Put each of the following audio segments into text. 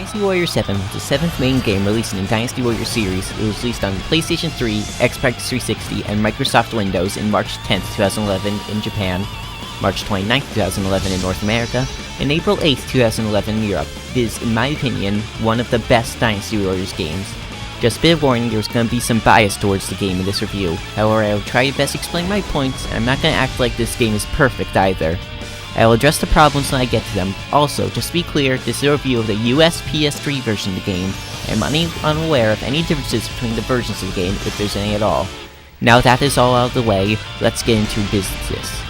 Dynasty Warriors 7 was the 7th main game released in the Dynasty Warriors series. It was released on PlayStation 3, Xbox 360, and Microsoft Windows in March 10, 2011 in Japan, March 29, 2011 in North America, and April 8, 2011 in Europe. It is, in my opinion, one of the best Dynasty Warriors games. Just a bit of warning, there's going to be some bias towards the game in this review. However, I will try to best explain my points, and I'm not going to act like this game is perfect either. I will address the problems when I get to them. Also, just to be clear, this is a review of the US PS3 version of the game. I'm unaware of any differences between the versions of the game, if there's any at all. Now that is all out of the way, let's get into business.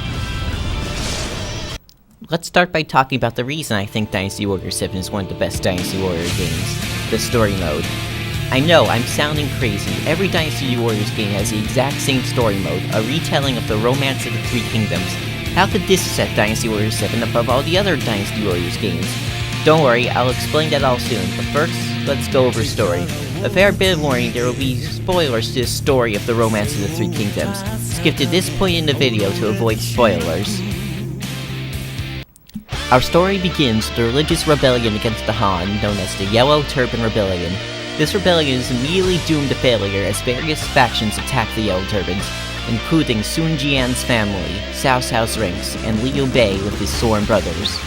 Let's start by talking about the reason I think Dynasty Warriors 7 is one of the best Dynasty Warriors games, the story mode. I know, I'm sounding crazy. Every Dynasty Warriors game has the exact same story mode, a retelling of the Romance of the Three Kingdoms. How could this set Dynasty Warriors 7 above all the other Dynasty Warriors games? Don't worry, I'll explain that all soon, but first, let's go over story. A fair bit of warning, there will be spoilers to the story of the Romance of the Three Kingdoms. Skip to this point in the video to avoid spoilers. Our story begins with the religious rebellion against the Han, known as the Yellow Turban Rebellion. This rebellion is immediately doomed to failure as various factions attack the Yellow Turbans, including Sun Jian's family, Cao Cao's ranks, and Liu Bei with his sworn brothers.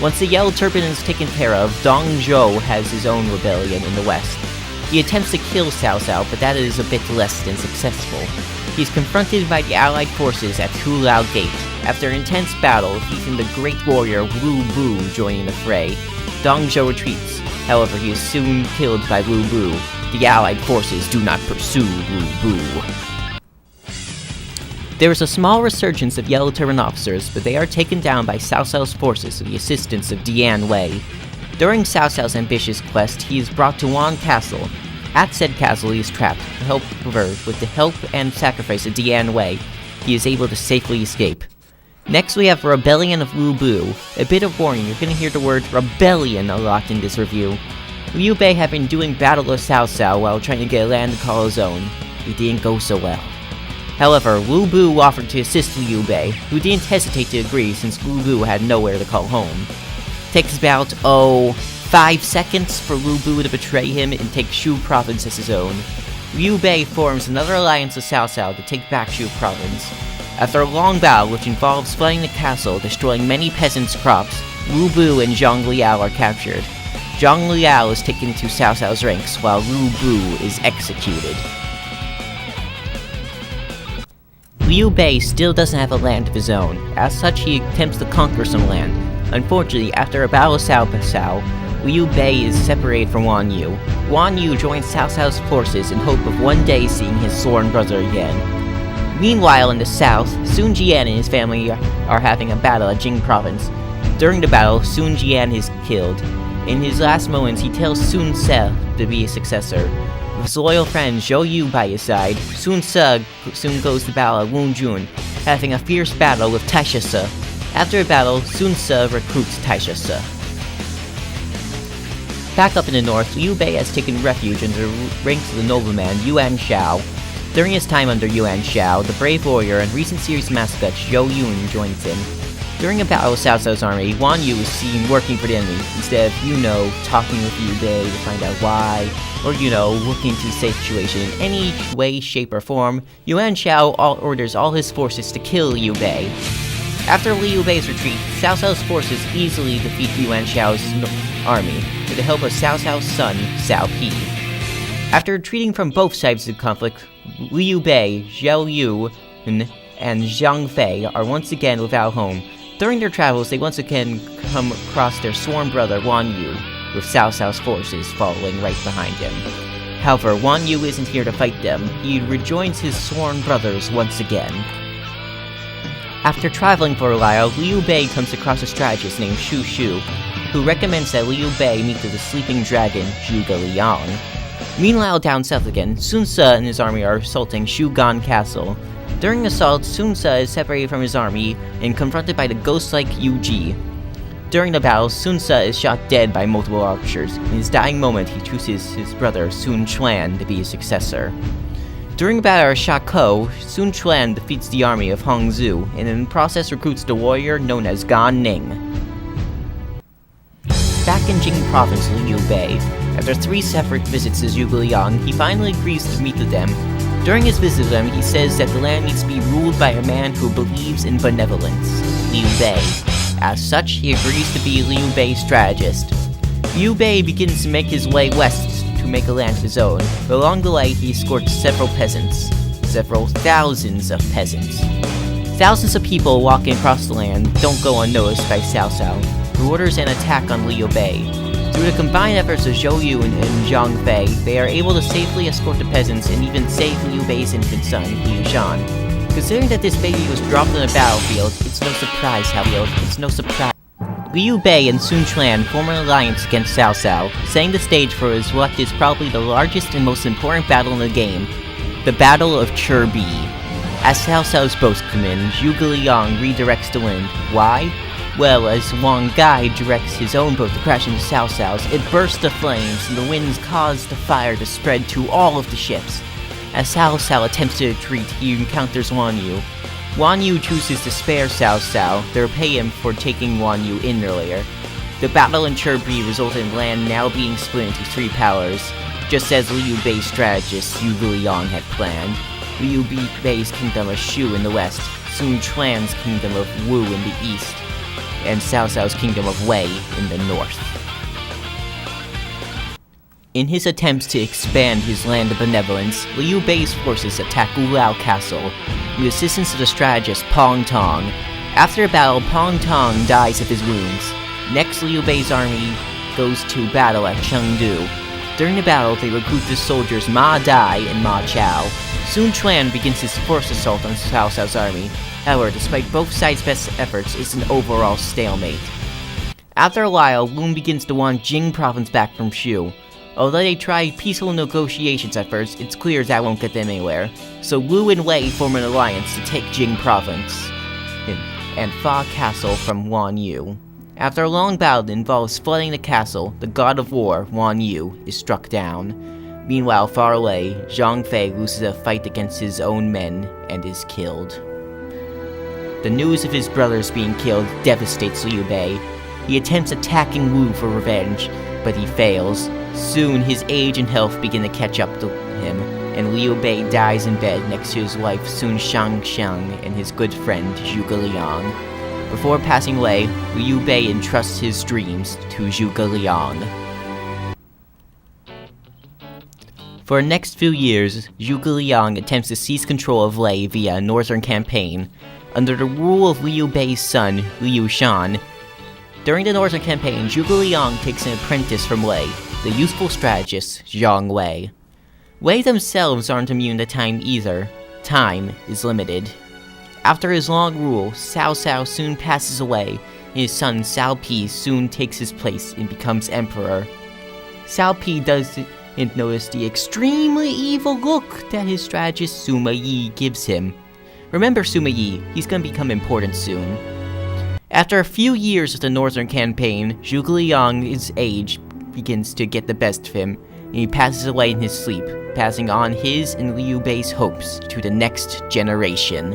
Once the Yellow Turban is taken care of, Dong Zhou has his own rebellion in the west. He attempts to kill Cao Cao, but that is a bit less than successful. He is confronted by the allied forces at Hulao Gate. After an intense battle, even the great warrior Wu Bu joining the fray, Dong Zhou retreats. However, he is soon killed by Wu Bu. The allied forces do not pursue Wu Bu. There is a small resurgence of Yellow Turban officers, but they are taken down by Cao Cao's forces with the assistance of Dian Wei. During Cao Cao's ambitious quest, he is brought to Wan Castle. At said castle, he is trapped. However, with the help and sacrifice of Dian Wei, he is able to safely escape. Next, we have Rebellion of Wu Bu. A bit of warning, you're going to hear the word rebellion a lot in this review. Liu Bei had been doing battle with Cao Cao while trying to get land to call his own. It didn't go so well. However, Wu Bu offered to assist Liu Bei, who didn't hesitate to agree since Wu Bu had nowhere to call home. It takes about, 5 seconds for Wu Bu to betray him and take Shu Province as his own. Liu Bei forms another alliance with Cao Cao to take back Shu Province. After a long battle which involves flooding the castle, destroying many peasants' crops, Wu Bu and Zhang Liao are captured. Zhang Liao is taken to Cao Cao's ranks, while Wu Bu is executed. Liu Bei still doesn't have a land of his own. As such, he attempts to conquer some land. Unfortunately, after a battle with Cao Cao, Liu Bei is separated from Wan Yu. Wan Yu joins Cao Cao's forces in hope of one day seeing his sworn brother again. Meanwhile, in the south, Sun Jian and his family are having a battle at Jing Province. During the battle, Sun Jian is killed. In his last moments, he tells Sun Ce to be his successor. With his loyal friend Zhou Yu by his side, Sun Ce soon goes to battle at Wunjun, having a fierce battle with Taisha Ce. After a battle, Sun Ce recruits Taisha Ce. Back up in the north, Liu Bei has taken refuge under the ranks of the nobleman Yuan Shao. During his time under Yuan Shao, the brave warrior and recent series mascot Zhou Yun joins him. During a battle with Cao Cao's army, Wan Yu is seen working for the enemy, instead of, talking with Liu Bei to find out why, or, looking into the situation in any way, shape, or form. Yuan Shao orders all his forces to kill Liu Bei. After Liu Bei's retreat, Cao Cao's forces easily defeat Yuan Shao's army, with the help of Cao Cao's son, Cao Pi. After retreating from both sides of the conflict, Liu Bei, Zhou Yu, and Zhang Fei are once again without home. During their travels, they once again come across their sworn brother Wan Yu, with Cao Cao's forces following right behind him. However, Wan Yu isn't here to fight them. He rejoins his sworn brothers once again. After traveling for a while, Liu Bei comes across a strategist named Shu Shu, who recommends that Liu Bei meet with the sleeping dragon, Zhuge Liang. Meanwhile, down south again, Sun Ce and his army are assaulting Shugan Castle. During the assault, Sun Ce is separated from his army and confronted by the ghost-like Yu Ji. During the battle, Sun Ce is shot dead by multiple archers. In his dying moment, he chooses his brother Sun Quan to be his successor. During the battle at Shakou, Sun Quan defeats the army of Hongzhu, and in the process recruits the warrior known as Gan Ning. Back in Jing Province, Liu Bei. After 3 separate visits to Zhuge Liang, he finally agrees to meet with them. During his visit with them, he says that the land needs to be ruled by a man who believes in benevolence, Liu Bei. As such, he agrees to be Liu Bei's strategist. Liu Bei begins to make his way west to make a land of his own, but along the way he escorts several peasants. Several thousands of peasants. Thousands of people walking across the land don't go unnoticed by Cao Cao, who orders an attack on Liu Bei. Through the combined efforts of Zhou Yun and Zhang Fei, they are able to safely escort the peasants and even save Liu Bei's infant son, Liu Shan. Considering that this baby was dropped on the battlefield, it's no surprise. Liu Bei and Sun Quan form an alliance against Cao Cao, setting the stage for what is probably the largest and most important battle in the game, the Battle of Chirbi. As Cao Cao's boats come in, Zhuge Liang redirects the wind. Why? Well, as Wang Gai directs his own boat to crash into Cao Cao's, it bursts to flames, and the winds cause the fire to spread to all of the ships. As Cao Cao attempts to retreat, he encounters Wan Yu. Wan Yu chooses to spare Cao Cao to repay him for taking Wan Yu in earlier. The battle in Chirbi resulted in land now being split into 3 powers, just as Liu Bei's strategist Zhuge Liang had planned. Liu Bei's kingdom of Shu in the west, Sun Quan's kingdom of Wu in the east, and Cao Cao's kingdom of Wei in the north. In his attempts to expand his land of benevolence, Liu Bei's forces attack Wulao Castle, with the assistance of the strategist Pong Tong. After a battle, Pong Tong dies of his wounds. Next, Liu Bei's army goes to battle at Chengdu. During the battle, they recruit the soldiers Ma Dai and Ma Chao. Sun Quan begins his first assault on Cao Cao's army. However, despite both sides' best efforts, it's an overall stalemate. After a while, Lun begins to want Jing Province back from Shu. Although they try peaceful negotiations at first, it's clear that won't get them anywhere. So Wu and Wei form an alliance to take Jing Province and Fa Castle from Wan Yu. After a long battle that involves flooding the castle, the god of war, Wan Yu, is struck down. Meanwhile, far away, Zhang Fei loses a fight against his own men and is killed. The news of his brothers being killed devastates Liu Bei. He attempts attacking Wu for revenge, but he fails. Soon, his age and health begin to catch up to him, and Liu Bei dies in bed next to his wife Sun Shangxiang and his good friend Zhuge Liang. Before passing away, Liu Bei entrusts his dreams to Zhuge Liang. For the next few years, Zhuge Liang attempts to seize control of Lei via a northern campaign, under the rule of Liu Bei's son, Liu Shan. During the northern campaign, Zhuge Liang takes an apprentice from Lei, the youthful strategist Zhang Wei. Wei themselves aren't immune to time either. Time is limited. After his long rule, Cao Cao soon passes away, and his son Cao Pi soon takes his place and becomes emperor. Cao Pi doesn't notice the extremely evil look that his strategist Sima Yi gives him. Remember Sima Yi, he's gonna become important soon. After a few years of the northern campaign, Zhuge Liang's age begins to get the best of him, and he passes away in his sleep, passing on his and Liu Bei's hopes to the next generation.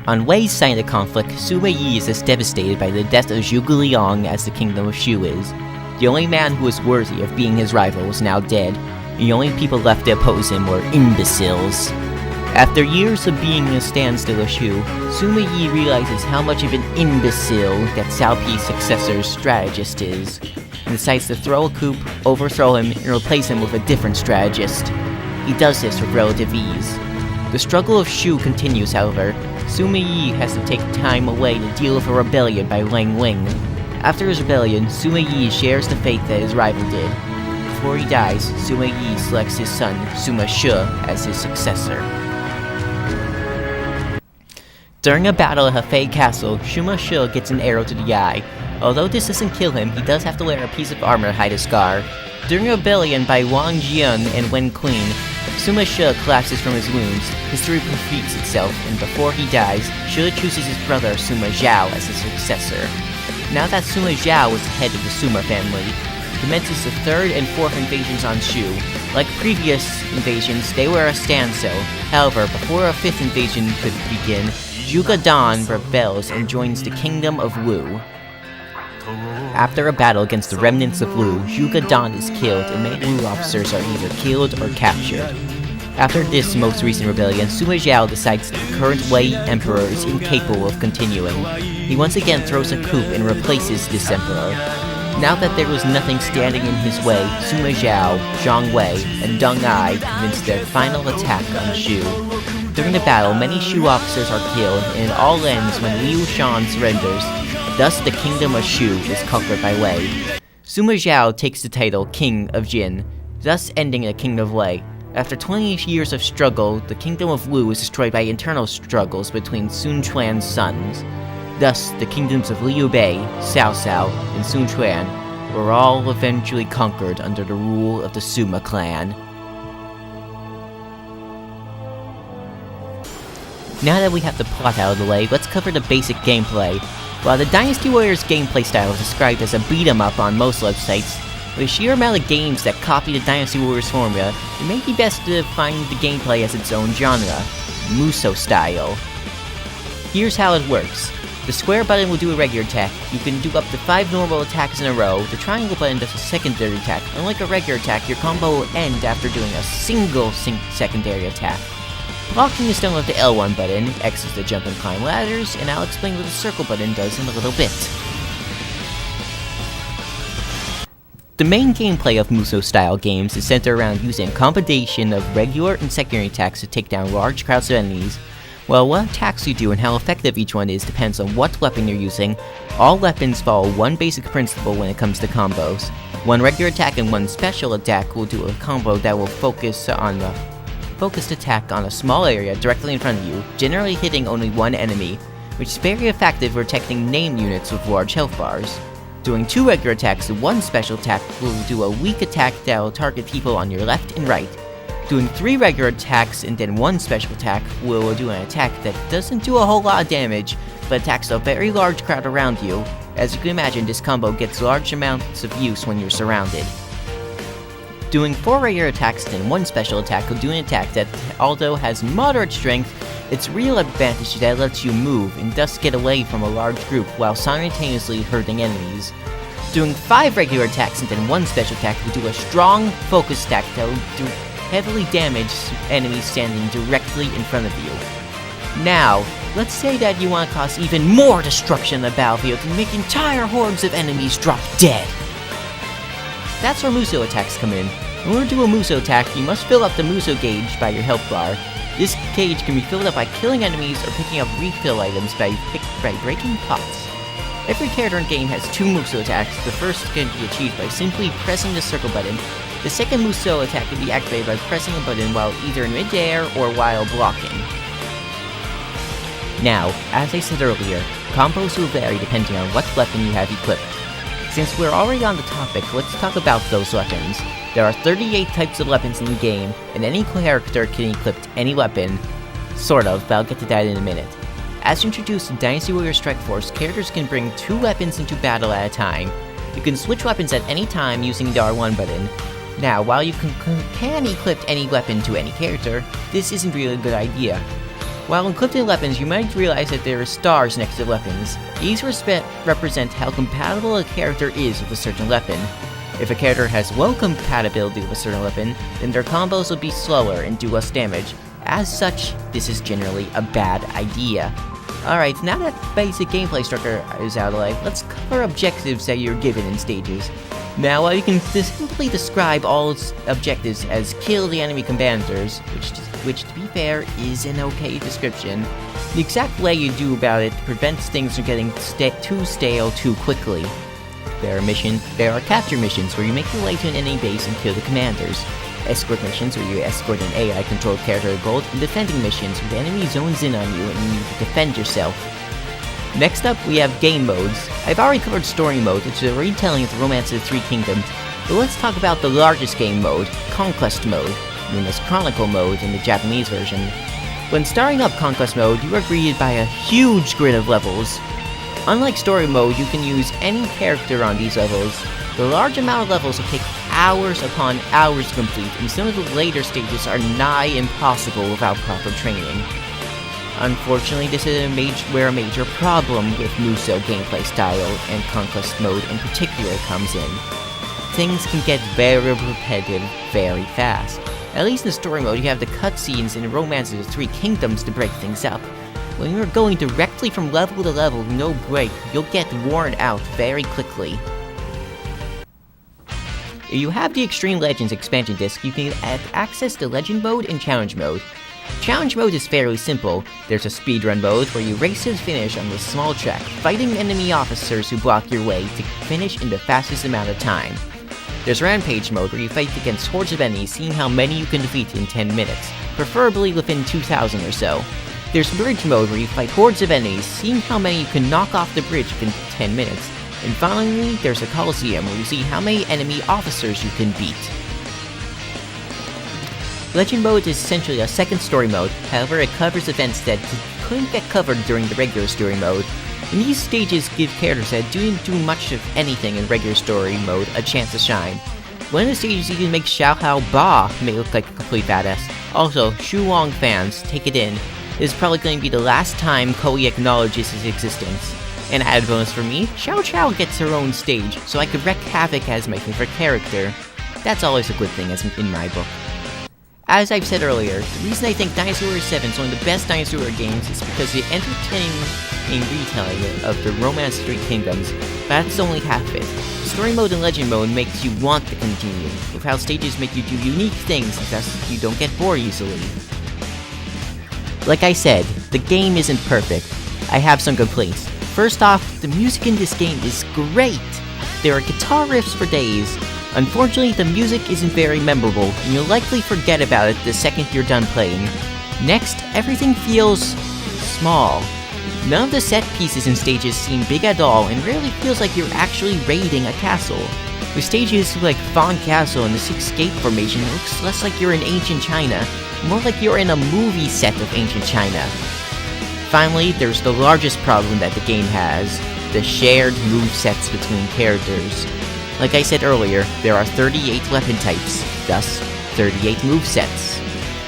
On Wei's side of the conflict, Sima Yi is as devastated by the death of Zhuge Liang as the kingdom of Shu is. The only man who was worthy of being his rival was now dead, and the only people left to oppose him were imbeciles. After years of being in a standstill of Shu, Sima Yi realizes how much of an imbecile that Cao Pi's successor's strategist is, and decides to throw a coup, overthrow him, and replace him with a different strategist. He does this with relative ease. The struggle of Shu continues, however. Sima Yi has to take time away to deal with a rebellion by Lang Ling. After his rebellion, Sima Yi shares the fate that his rival did. Before he dies, Sima Yi selects his son, Sima Shi, as his successor. During a battle at Hefei Castle, Sima Shi gets an arrow to the eye. Although this doesn't kill him, he does have to wear a piece of armor to hide his scar. During a rebellion by Wang Jian and Wen Qin, Sima Shi collapses from his wounds, history repeats itself, and before he dies, Shi chooses his brother Sima Zhao as his successor. Now that Sima Zhao is the head of the Sima family, commences the third and fourth invasions on Shu. Like previous invasions, they were a standstill. However, before a fifth invasion could begin, Zhuge Dan rebels and joins the Kingdom of Wu. After a battle against the remnants of Wu, Zhuge Dan is killed and many Wu officers are either killed or captured. After this most recent rebellion, Sima Zhao decides that the current Wei Emperor is incapable of continuing. He once again throws a coup and replaces this emperor. Now that there was nothing standing in his way, Sima Zhao, Zhang Wei, and Deng Ai commenced their final attack on Shu. During the battle, many Shu officers are killed, and it all ends when Liu Shan surrenders. Thus, the kingdom of Shu is conquered by Wei. Sima Zhao takes the title King of Jin, thus ending the kingdom of Wei. After 20 years of struggle, the kingdom of Wu is destroyed by internal struggles between Sun Quan's sons. Thus, the kingdoms of Liu Bei, Cao Cao, and Sun Quan were all eventually conquered under the rule of the Sima clan. Now that we have the plot out of the way, let's cover the basic gameplay. While the Dynasty Warriors gameplay style is described as a beat-em-up on most websites, with the sheer amount of games that copy the Dynasty Warriors formula, it may be best to define the gameplay as its own genre, Musou style. Here's how it works. The square button will do a regular attack. You can do up to 5 normal attacks in a row. The triangle button does a secondary attack. Unlike a regular attack, your combo will end after doing a single secondary attack. Blocking is done with the L1 button, X is to jump and climb ladders, and I'll explain what the circle button does in a little bit. The main gameplay of Musou-style games is centered around using a combination of regular and secondary attacks to take down large crowds of enemies. Well, what attacks you do and how effective each one is depends on what weapon you're using. All weapons follow one basic principle when it comes to combos. One regular attack and one special attack will do a combo that will focused attack on a small area directly in front of you, generally hitting only one enemy, which is very effective for protecting named units with large health bars. Doing 2 regular attacks and 1 special attack will do a weak attack that will target people on your left and right. Doing 3 regular attacks and then 1 special attack will do an attack that doesn't do a whole lot of damage, but attacks a very large crowd around you. As you can imagine, this combo gets large amounts of use when you're surrounded. Doing 4 regular attacks and then 1 special attack will do an attack that, although has moderate strength, its real advantage is that it lets you move and thus get away from a large group while simultaneously hurting enemies. Doing 5 regular attacks and then 1 special attack will do a strong focus attack that will do heavily damage enemies standing directly in front of you. Now, let's say that you want to cause even more destruction on the battlefield and make entire hordes of enemies drop dead. That's where Musou attacks come in. In order to do a Musou attack, you must fill up the Musou gauge by your health bar. This gauge can be filled up by killing enemies or picking up refill items by breaking pots. Every character in the game has 2 Musou attacks. The first can be achieved by simply pressing the circle button. The second Musou attack can be activated by pressing a button while either in mid-air or while blocking. Now, as I said earlier, combos will vary depending on what weapon you have equipped. Since we're already on the topic, let's talk about those weapons. There are 38 types of weapons in the game, and any character can equip any weapon. Sort of, but I'll get to that in a minute. As introduced in Dynasty Warriors Strike Force, characters can bring 2 weapons into battle at a time. You can switch weapons at any time using the R1 button. Now, while you can equip any weapon to any character, this isn't really a good idea. While equipping weapons, you might realize that there are stars next to weapons. These represent how compatible a character is with a certain weapon. If a character has low compatibility with a certain weapon, then their combos will be slower and do less damage. As such, this is generally a bad idea. Alright, now that basic gameplay structure is out of the way, let's cover objectives that you're given in stages. Now, while you can simply describe all objectives as kill the enemy commanders, which to be fair is an okay description, the exact way you do about it prevents things from getting too stale too quickly. There are capture missions where you make your way to an enemy base and kill the commanders. Escort missions where you escort an AI-controlled character to gold, and defending missions where the enemy zones in on you and you need to defend yourself. Next up, we have game modes. I've already covered story mode, which is a retelling of the Romance of the 3 Kingdoms, but let's talk about the largest game mode, Conquest mode, known as Chronicle mode in the Japanese version. When starting up Conquest mode, you are greeted by a huge grid of levels. Unlike story mode, you can use any character on these levels. The large amount of levels will take hours upon hours to complete, and some of the later stages are nigh impossible without proper training. Unfortunately, this is where a major problem with Musou gameplay style and Conquest mode in particular comes in. Things can get very repetitive very fast. At least in story mode, you have the cutscenes in Romance of the Three Kingdoms to break things up. When you're going directly from level to level, no break, you'll get worn out very quickly. If you have the Extreme Legends expansion disc, you can access the Legend mode and Challenge mode. Challenge mode is fairly simple. There's a speedrun mode where you race to the finish on a small track, fighting enemy officers who block your way to finish in the fastest amount of time. There's Rampage mode where you fight against hordes of enemies, seeing how many you can defeat in 10 minutes, preferably within 2,000 or so. There's Bridge mode where you fight hordes of enemies, seeing how many you can knock off the bridge within 10 minutes. And finally, there's a Coliseum where you see how many enemy officers you can beat. Legend mode is essentially a second story mode, however it covers events that couldn't get covered during the regular story mode. And these stages give characters that didn't do much of anything in regular story mode a chance to shine. One of the stages even makes Xiao Hao Ba may look like a complete badass. Also, Shu Wong fans, take it in, this is probably going to be the last time Koei acknowledges his existence. An added bonus for me, Xiao Qiao gets her own stage, so I could wreak havoc as my favorite character. That's always a good thing in my book. As I've said earlier, the reason I think Dynasty Warriors 7 is one of the best Dynasty Warriors games is because the entertaining retelling of the Romance of the Three Kingdoms, but that's only half of it. Story mode and Legend mode makes you want to continue, with how stages make you do unique things and thus you don't get bored easily. Like I said, the game isn't perfect. I have some complaints. First off, the music in this game is great! There are guitar riffs for days. Unfortunately, the music isn't very memorable, and you'll likely forget about it the second you're done playing. Next, everything feels small. None of the set pieces and stages seem big at all, and rarely feels like you're actually raiding a castle. With stages like Fawn Castle and the Six Gate Formation, it looks less like you're in ancient China, more like you're in a movie set of ancient China. Finally, there's the largest problem that the game has, the shared movesets between characters. Like I said earlier, there are 38 weapon types, thus 38 movesets,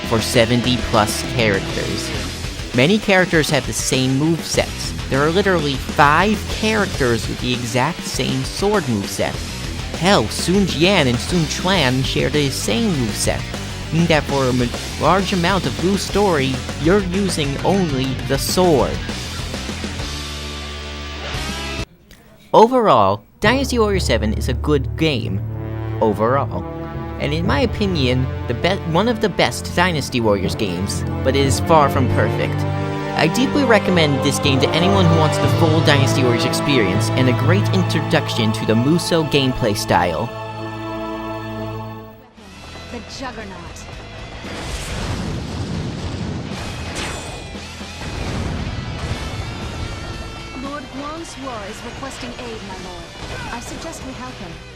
for 70 plus characters. Many characters have the same movesets. There are literally 5 characters with the exact same sword moveset. Hell, Sun Jian and Sun Chuan share the same moveset, meaning that for a large amount of Blue's story, you're using only the sword. Overall, Dynasty Warriors 7 is a good game, overall, and in my opinion, one of the best Dynasty Warriors games, but it is far from perfect. I deeply recommend this game to anyone who wants the full Dynasty Warriors experience and a great introduction to the Musou gameplay style. The Juggernaut. Lord Guang's war is requesting aid, my lord. I suggest we help him.